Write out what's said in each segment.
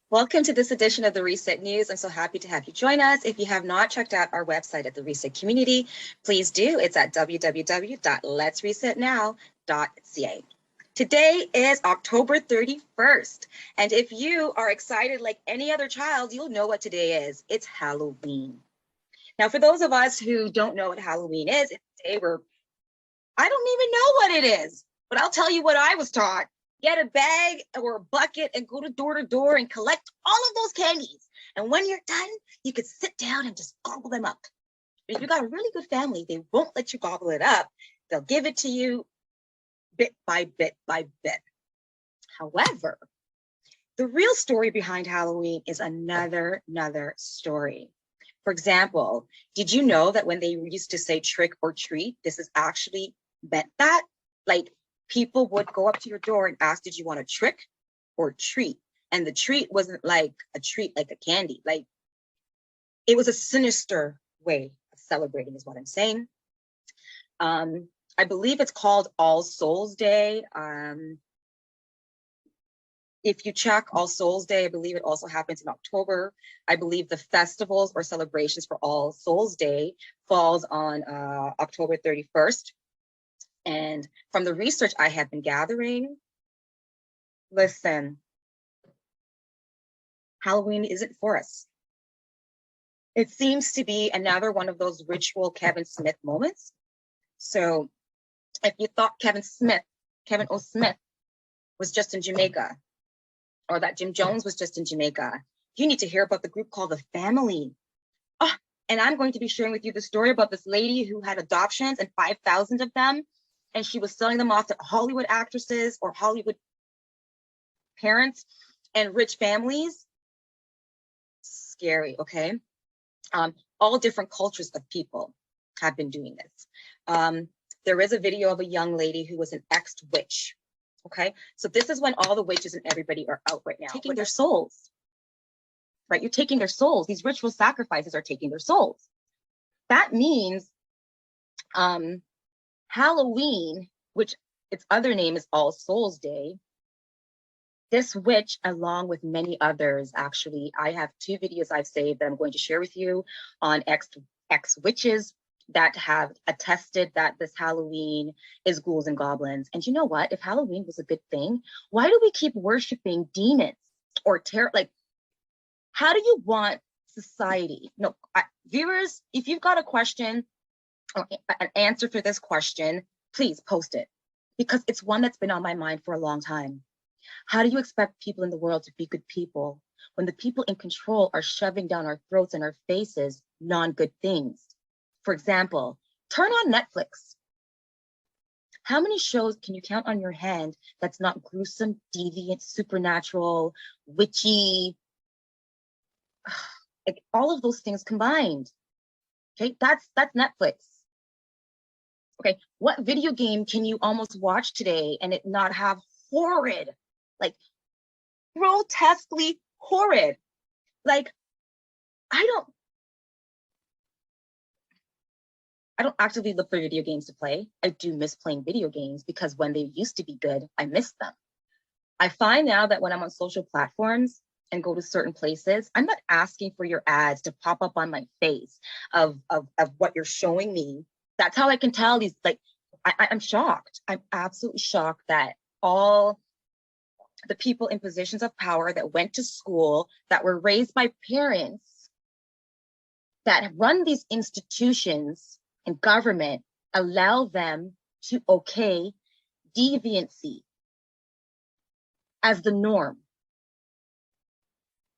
Welcome to this edition of the Reset News. I'm so happy to have you join us. If you have not checked out our website at the Reset Community, please do. It's at www.letsresetnow.ca. Today is October 31st, and if you are excited like any other child, you'll know what today is. It's Halloween. Now, for those of us who don't know what Halloween is, it's a day where I don't even know what it is, but I'll tell you what I was taught. Get a bag or a bucket and go to door and collect all of those candies. And when you're done, you could sit down and just gobble them up. But if you got a really good family, they won't let you gobble it up. They'll give it to you bit by bit by bit. However, the real story behind Halloween is another story. For example, did you know that when they used to say trick or treat, this is actually meant that? Like, people would go up to your door and ask, did you want a trick or treat? And the treat wasn't like a treat, like a candy. Like, it was a sinister way of celebrating is what I'm saying. I believe it's called All Souls Day. If you check All Souls Day, I believe it also happens in October. I believe the festivals or celebrations for All Souls Day falls on October 31st. And from the research I have been gathering, listen, Halloween isn't for us. It seems to be another one of those ritual Kevin Smith moments. So if you thought Kevin O. Smith was just in Jamaica, or that Jim Jones was just in Jamaica, you need to hear about the group called The Family. Oh, and I'm going to be sharing with you the story about this lady who had adoptions and 5,000 of them. And she was selling them off to Hollywood actresses or Hollywood parents and rich families. Scary, okay? All different cultures of people have been doing this. There is a video of a young lady who was an ex-witch, okay? So this is when all the witches and everybody are out right now. Taking their souls, right? You're taking their souls. These ritual sacrifices are taking their souls. That means, Halloween, which its other name is All Souls Day, this witch, along with many others, actually, I have 2 videos I've saved that I'm going to share with you on ex-witches that have attested that this Halloween is ghouls and goblins. And you know what? If Halloween was a good thing, why do we keep worshiping demons or terror? Like, how do you want society? No, viewers, if you've got a question, an answer for this question, please post it, because it's one that's been on my mind for a long time. How do you expect people in the world to be good people when the people in control are shoving down our throats and our faces non-good things? For example, turn on Netflix. How many shows can you count on your hand that's not gruesome, deviant, supernatural, witchy, like all of those things combined? Okay, that's Netflix. Okay, what video game can you almost watch today and it not have horrid, like grotesquely horrid? Like, I don't actively look for video games to play. I do miss playing video games because when they used to be good, I miss them. I find now that when I'm on social platforms and go to certain places, I'm not asking for your ads to pop up on my face of what you're showing me. That's how I can tell these, like, I'm shocked. I'm absolutely shocked that all the people in positions of power that went to school, that were raised by parents, that run these institutions and government, allow them to okay deviancy as the norm.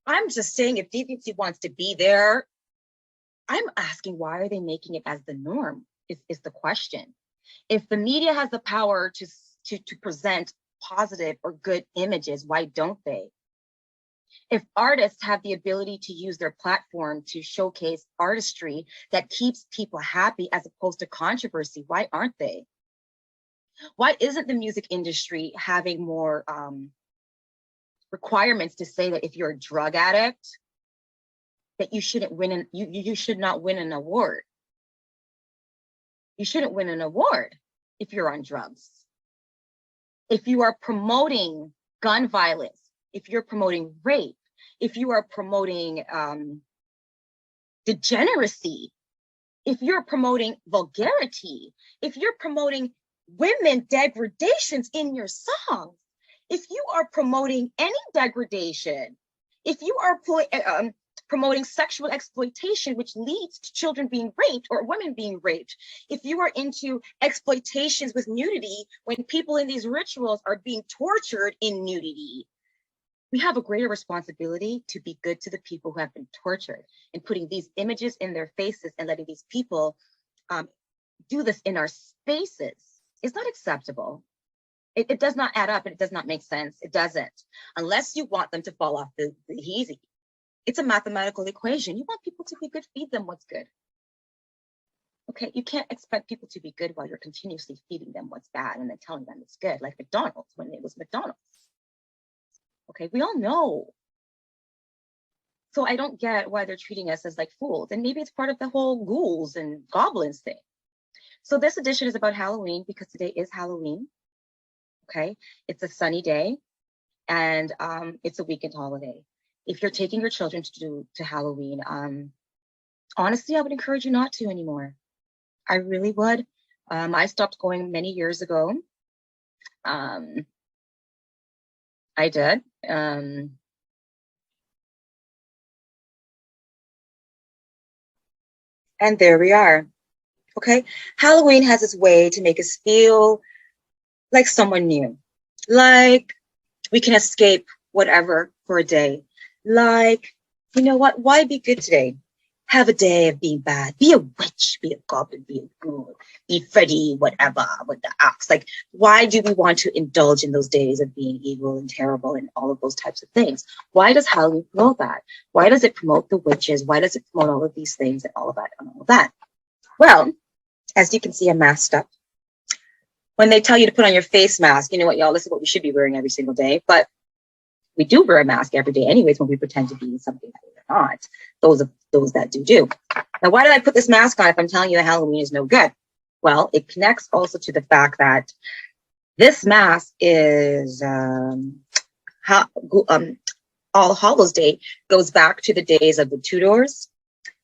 I'm just saying, if deviancy wants to be there, I'm asking, why are they making it as the norm? Is the question. If the media has the power to present positive or good images, why don't they? If artists have the ability to use their platform to showcase artistry that keeps people happy as opposed to controversy, why aren't they? Why isn't the music industry having more requirements to say that if you're a drug addict, that you shouldn't win you should not win an award? You shouldn't win an award if you're on drugs. If you are promoting gun violence, if you're promoting rape, if you are promoting degeneracy, if you're promoting vulgarity, if you're promoting women degradations in your songs, if you are promoting any degradation, if you are promoting sexual exploitation, which leads to children being raped or women being raped, if you are into exploitations with nudity, when people in these rituals are being tortured in nudity, we have a greater responsibility to be good to the people who have been tortured, and putting these images in their faces and letting these people do this in our spaces is not acceptable. It does not add up, and it does not make sense. It doesn't, unless you want them to fall off the easy. It's a mathematical equation. You want people to be good, feed them what's good. Okay, you can't expect people to be good while you're continuously feeding them what's bad and then telling them it's good, like McDonald's when it was McDonald's. Okay, we all know. So I don't get why they're treating us as like fools. And maybe it's part of the whole ghouls and goblins thing. So this edition is about Halloween because today is Halloween. Okay, it's a sunny day and it's a weekend holiday. If you're taking your children to Halloween, honestly, I would encourage you not to anymore. I really would. I stopped going many years ago. I did. And there we are. Okay. Halloween has its way to make us feel like someone new, like we can escape whatever for a day. Like, you know what? Why be good today? Have a day of being bad. Be a witch, be a goblin, be a ghoul, be Freddy, whatever, with the axe. Like, why do we want to indulge in those days of being evil and terrible and all of those types of things? Why does Halloween promote that? Why does it promote the witches? Why does it promote all of these things and all of that and all of that? Well, as you can see, I'm masked up. When they tell you to put on your face mask, you know what, y'all, this is what we should be wearing every single day. But we do wear a mask every day anyways when we pretend to be something that we're not. Those that do. Now, why did I put this mask on if I'm telling you that Halloween is no good? Well, it connects also to the fact that this mask is All Hallows Day goes back to the days of the Tudors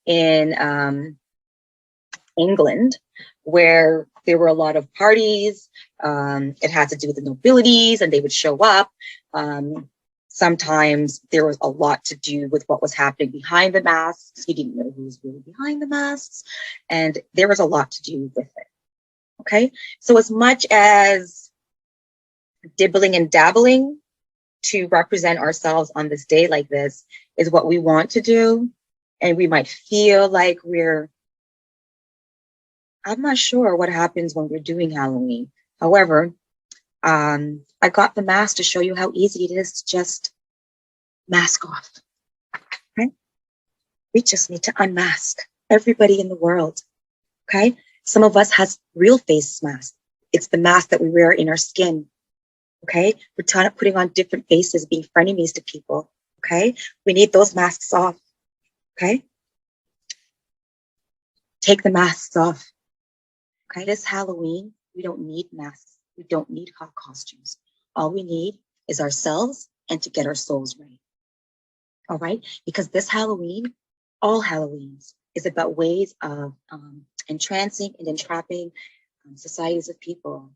in England, where there were a lot of parties. It had to do with the nobilities, and they would show up. Sometimes there was a lot to do with what was happening behind the masks. You didn't know who was really behind the masks, and there was a lot to do with it. Okay, so as much as dibbling and dabbling to represent ourselves on this day like this is what we want to do, and we might feel like I'm not sure what happens when we're doing Halloween. However, I got the mask to show you how easy it is to just mask off. Okay? We just need to unmask everybody in the world. Okay? Some of us has real face masks. It's the mask that we wear in our skin. Okay? We're putting on different faces, being frenemies to people. Okay? We need those masks off. Okay? Take the masks off. Okay? This Halloween, we don't need masks. We don't need hot costumes. All we need is ourselves and to get our souls right. All right? Because this Halloween, all Halloweens, is about ways of entrancing and entrapping societies of people.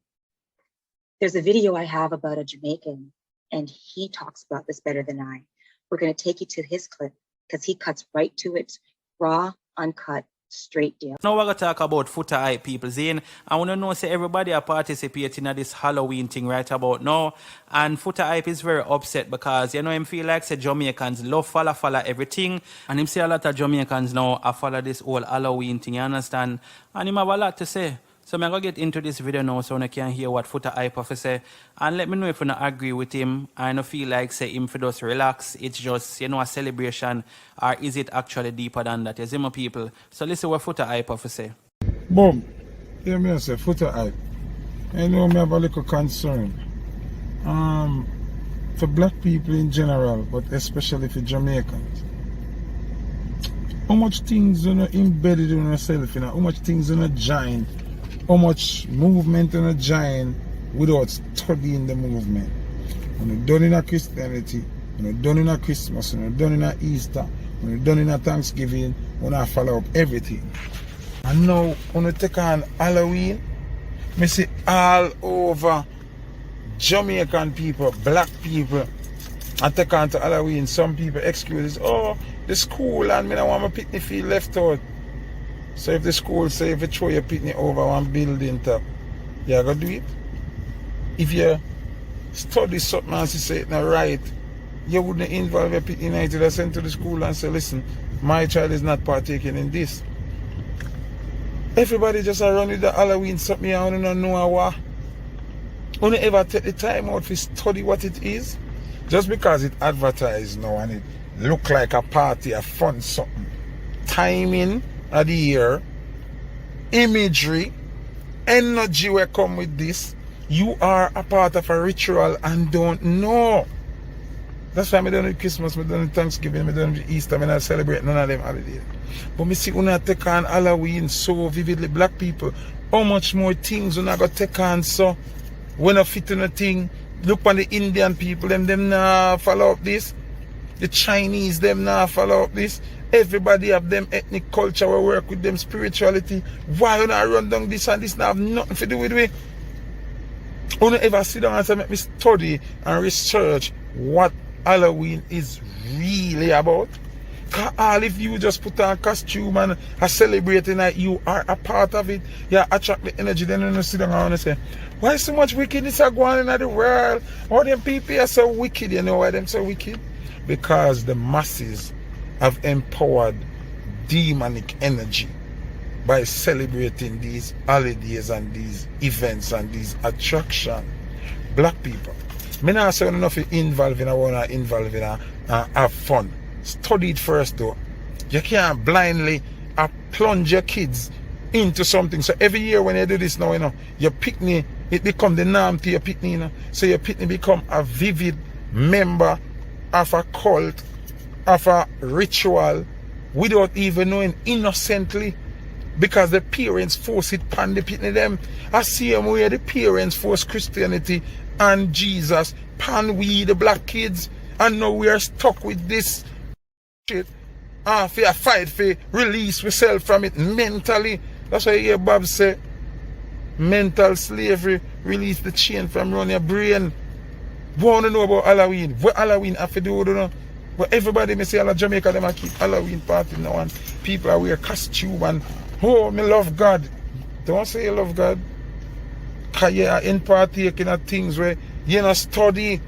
There's a video I have about a Jamaican, and he talks about this better than I. We're going to take you to his clip because he cuts right to it, raw, uncut, straight deal. Now we're going to talk about Foota Hype, people. Zane, I want to know, say everybody are participating in this Halloween thing right about now. And Foota Hype is very upset because, you know, him feel like say Jamaicans love follow everything. And him say a lot of Jamaicans now are follow this whole Halloween thing, you understand? And him have a lot to say. So I'm going to get into this video now so I can hear what Foota Hype have to say. And let me know if you don't agree with him. I don't feel like say him for just relax. It's just, you know, a celebration. Or is it actually deeper than that? You see my people. So listen what Foota Hype have to say. Boom. Hear me say Foota Hype. I know me have a little concern. For black people in general, but especially for Jamaicans. How much things you know embedded in yourself, you know, how much things you know giant. How much movement in a giant without studying the movement. When you're done in a Christianity, When you're done in a Christmas, when you're done in a Easter, when you're done in a Thanksgiving, when I follow up everything. And now, when you take on Halloween, I see all over Jamaican people, black people, I take on to Halloween. Some people excuses, oh, the school and me don't want my picnic feel left out. So if the school say if you throw your picnic over one building top, you gotta do it. If you study something and say it's not right, you wouldn't involve your picnic night. You send to the school and say, listen, my child is not partaking in this. Everybody just around with the Halloween something and don't know what. Only ever take the time out to study what it is. Just because it advertised now and it look like a party, a fun something. Timing of the year, imagery, energy will come with this. You are a part of a ritual and don't know. That's why I don't do Christmas, I don't do Thanksgiving, I don't do Easter, I don't celebrate none of them holidays. But I see when I take on Halloween so vividly, black people, how much more things when I got take on so when I fit in a thing. Look on the Indian people, them nah follow up this. The Chinese, them nah follow up this. Everybody have them ethnic culture, we work with them spirituality. Why you not run down this and this now have nothing to do with me? You don't ever sit down and say, make me study and research what Halloween is really about. Because all if you just put on a costume and are celebrating that you are a part of it, you attract the energy, then you sit down and say, why so much wickedness are going on in the world? All them people are so wicked, you know why them so wicked? Because the masses have empowered demonic energy by celebrating these holidays and these events and these attractions. Black people, me not say enough involved in have fun. Study it first though. You can't blindly plunge your kids into something. So every year when you do this now, you know, your picnic, it become the norm to your picnic, you know. So your picnic become a vivid member of a cult, of a ritual, without even knowing, innocently, because the parents force it upon the picnic them. I see them where the parents force Christianity and Jesus pan we the black kids, and now we are stuck with this shit. For a fight for release ourselves from it mentally. That's why you hear Bob say mental slavery, release the chain from around your brain. Want to know about Halloween? What Halloween have to do with, you know? But everybody may say all of Jamaica them keep Halloween party now and people are wear costume and oh me love God. Don't say you love God. Cause you are in partaking of things where you not study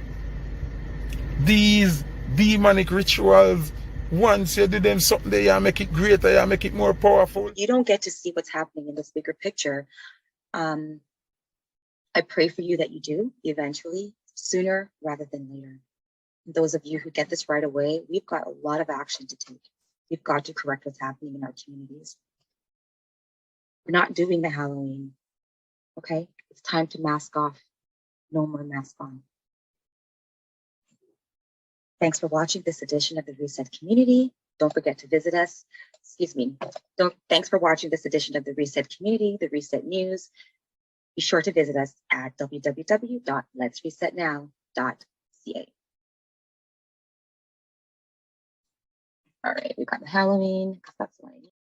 these demonic rituals. Once you do them something there, you make it greater, you make it more powerful. You don't get to see what's happening in this bigger picture. I pray for you that you do eventually, sooner rather than later. Those of you who get this right away, we've got a lot of action to take. We've got to correct what's happening in our communities. We're not doing the Halloween, okay? It's time to mask off. No more mask on. Thanks for watching this edition of the Reset Community. Don't forget to visit us. Thanks for watching this edition of the Reset Community, the Reset News. Be sure to visit us at www.letsresetnow.ca. All right, we got the Halloween, because that's what I need.